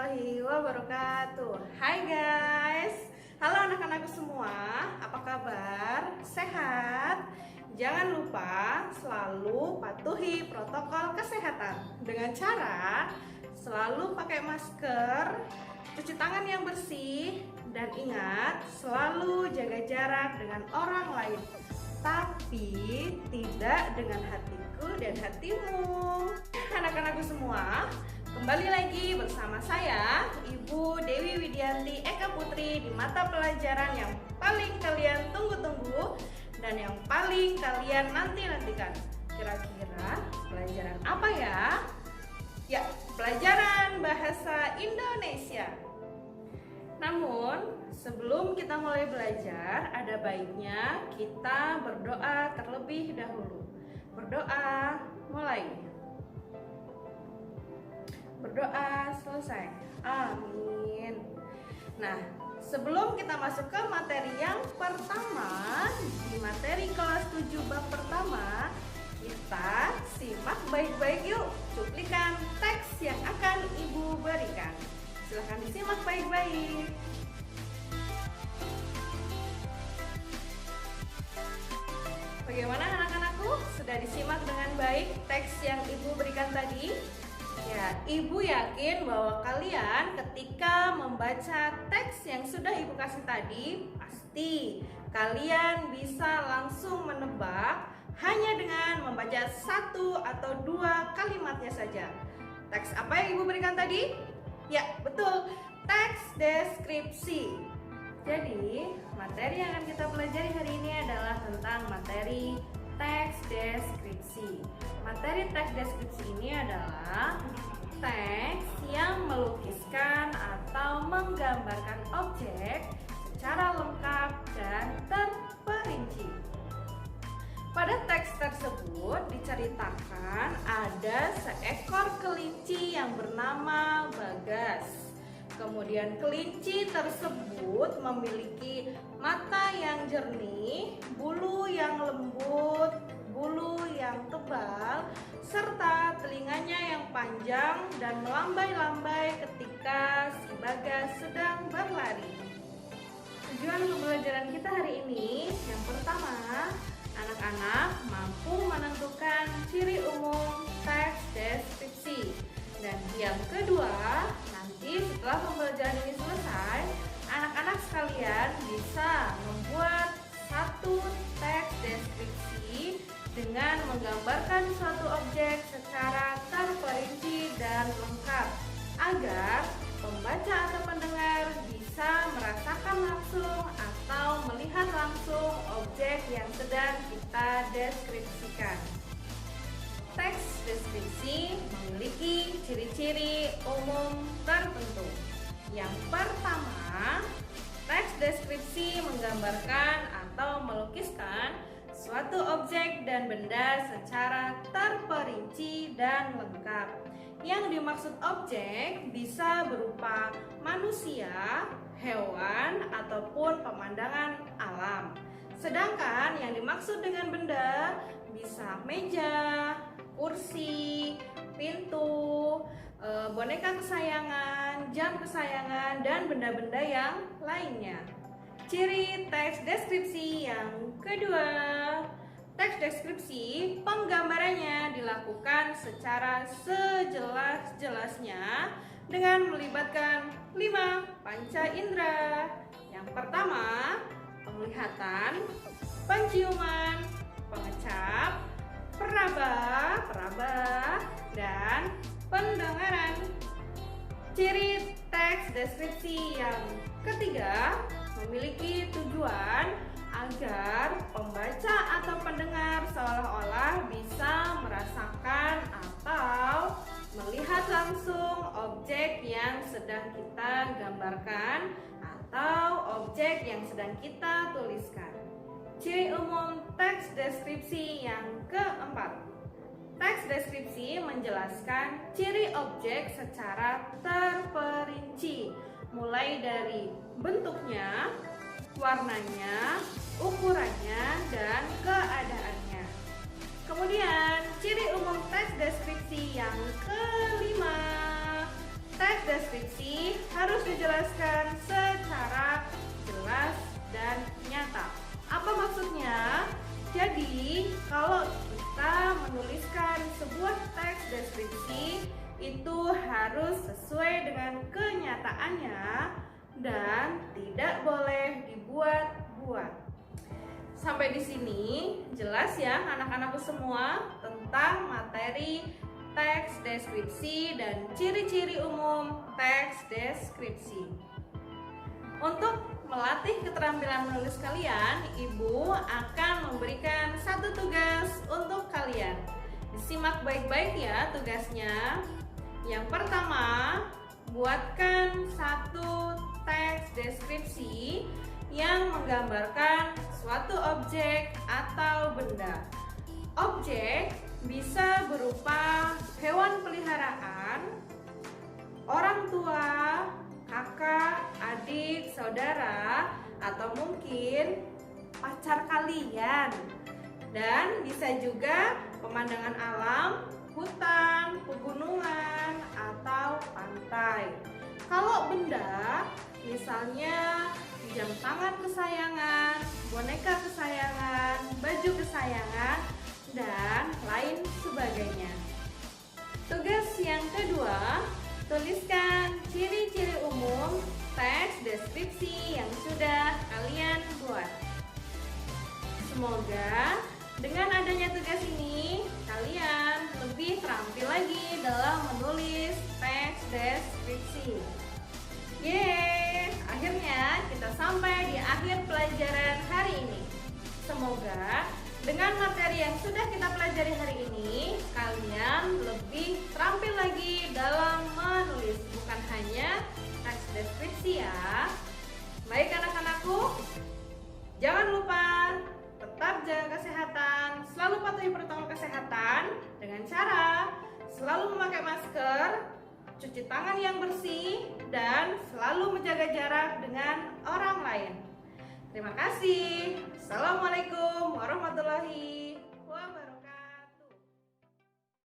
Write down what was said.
warahmatullahi wabarakatuh. Hai guys, halo anak-anakku semua, apa kabar? Sehat? Jangan lupa selalu patuhi protokol kesehatan dengan cara selalu pakai masker, cuci tangan yang bersih, dan ingat selalu jaga jarak dengan orang lain, tapi tidak dengan hatiku dan hatimu. Anak-anakku semua, kembali lagi bersama saya, Ibu Dewi Widianti Eka Putri di mata pelajaran yang paling kalian tunggu-tunggu dan yang paling kalian nanti-nantikan. Kira-kira pelajaran apa ya? Ya, pelajaran bahasa Indonesia. Namun, sebelum kita mulai belajar, ada baiknya kita berdoa terlebih dahulu. Berdoa, mulai. Berdoa selesai. Amin. Nah, sebelum kita masuk ke materi yang pertama, di materi kelas 7 bab pertama, kita simak baik-baik yuk cuplikan teks yang akan Ibu berikan. Silahkan disimak baik-baik. Bagaimana anak-anakku? Sudah disimak dengan baik teks yang Ibu berikan tadi? Ya, Ibu yakin bahwa kalian ketika membaca teks yang sudah Ibu kasih tadi, pasti kalian bisa langsung menebak hanya dengan membaca satu atau dua kalimatnya saja. Teks apa yang Ibu berikan tadi? Ya, betul, teks deskripsi. Jadi, materi yang akan kita pelajari hari ini adalah tentang materi teks deskripsi. Materi teks deskripsi ini adalah teks yang melukiskan atau menggambarkan objek secara lengkap dan terperinci. Pada teks tersebut diceritakan ada seekor kelinci yang bernama Bagas. Kemudian kelinci tersebut memiliki mata yang jernih, bulu yang lembut, bulu yang tebal, serta telinganya yang panjang dan melambai-lambai ketika si Bagas sedang berlari. Tujuan pembelajaran kita hari ini yang pertama, anak-anak mampu menentukan ciri umum teks deskripsi. Dan yang kedua, nanti setelah pembelajaran ini selesai, anak-anak sekalian bisa membuat satu teks deskripsi dengan menggambarkan suatu objek secara terperinci dan lengkap agar pembaca atau pendengar bisa merasakan langsung atau melihat langsung objek yang sedang kita deskripsikan. Teks deskripsi memiliki ciri-ciri umum tertentu. Yang pertama, teks deskripsi menggambarkan atau melukiskan suatu objek dan benda secara terperinci dan lengkap. Yang dimaksud objek bisa berupa manusia, hewan, ataupun pemandangan alam. Sedangkan yang dimaksud dengan benda bisa meja, kursi, pintu, boneka kesayangan, jam kesayangan, dan benda-benda yang lainnya. Ciri teks deskripsi yang kedua, teks deskripsi penggambarannya dilakukan secara sejelas-jelasnya dengan melibatkan 5 panca indera. Yang pertama, penglihatan, penciuman, pengecap, peraba, dan pendengaran. Ciri teks deskripsi yang ketiga memiliki tujuan agar pembaca atau pendengar seolah-olah bisa merasakan atau melihat langsung objek yang sedang kita gambarkan atau objek yang sedang kita tuliskan. Ciri umum teks deskripsi yang keempat. Teks deskripsi menjelaskan ciri objek secara terperinci, mulai dari bentuknya, warnanya, ukurannya, dan keadaannya. Kemudian, ciri umum teks deskripsi yang kelima. Teks deskripsi deskripsi harus dijelaskan secara jelas dan nyata. Apa maksudnya? Jadi, kalau kita menuliskan sebuah teks deskripsi itu harus sesuai dengan kenyataannya dan tidak boleh dibuat-buat. Sampai di sini jelas ya anak-anakku semua tentang materi teks deskripsi dan ciri-ciri umum teks deskripsi. Untuk melatih keterampilan menulis kalian, Ibu akan memberikan satu tugas untuk kalian. Disimak baik-baik ya tugasnya. Yang pertama, buatkan satu teks deskripsi yang menggambarkan suatu objek atau benda. Objek bisa berupa hewan peliharaan, orang tua, kakak, adik, saudara, atau mungkin pacar kalian. Dan bisa juga pemandangan alam, hutan, pegunungan, atau pantai. Kalau benda, misalnya jam tangan kesayangan, boneka kesayangan, baju kesayangan, dan lain sebagainya. Tugas yang kedua, tuliskan ciri-ciri umum teks deskripsi yang sudah kalian buat. Semoga dengan adanya tugas ini, kalian lebih terampil lagi dalam menulis teks deskripsi. Yeay, akhirnya kita sampai di akhir pelajaran hari ini. Semoga dengan materi yang sudah kita pelajari hari ini, kalian lebih terampil lagi dalam menulis, bukan hanya teks deskripsi ya. Baik anak-anakku, jangan lupa tetap jaga kesehatan, selalu patuhi protokol kesehatan dengan cara selalu memakai masker, cuci tangan yang bersih, dan selalu menjaga jarak dengan orang lain. Terima kasih. Assalamualaikum warahmatullahi